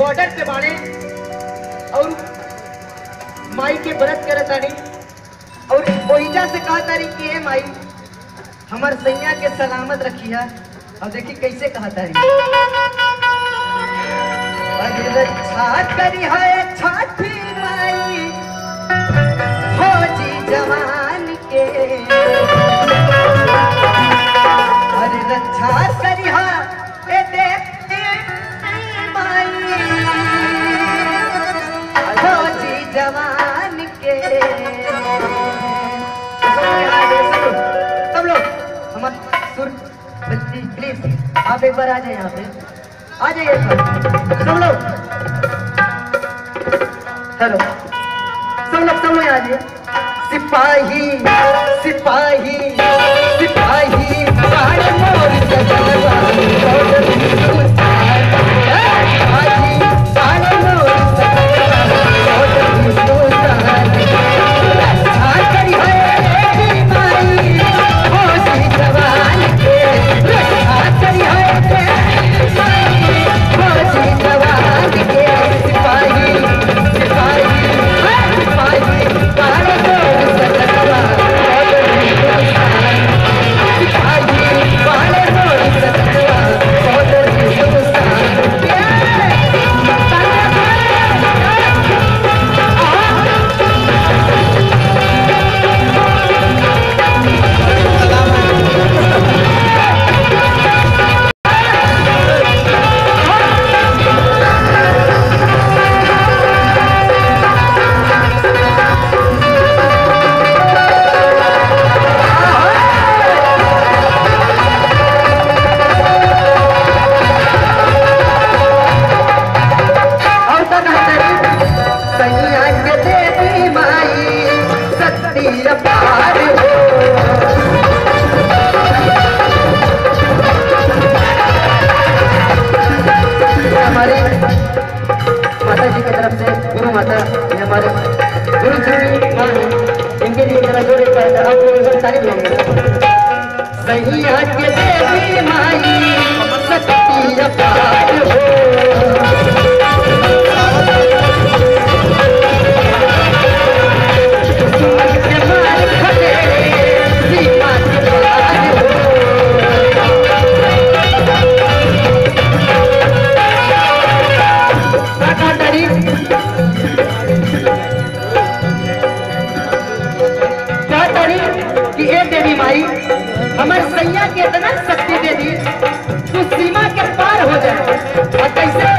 Border पे बाड़े और माई के व्रत करे तारी और ओहिजा से कहा तारी कि हे माई हमार सैया के सलामत रखी है। और देखी कैसे कहा तारी करी है छठी माई फौजी जवान के और रक्षा करी है ए देखती माई फौजी जवान के। सब लोग हमारे सुर प्लीज आप एक बार आ जाए, यहाँ पे आ जाइए सब लोग। हेलो सब लोग आ जाइए। सिपाही सिपाही सिपाही बाहर मोर सजनवा हमारे सैया के इतना शक्ति दे दी तो सीमा के पार हो जाए। और कैसे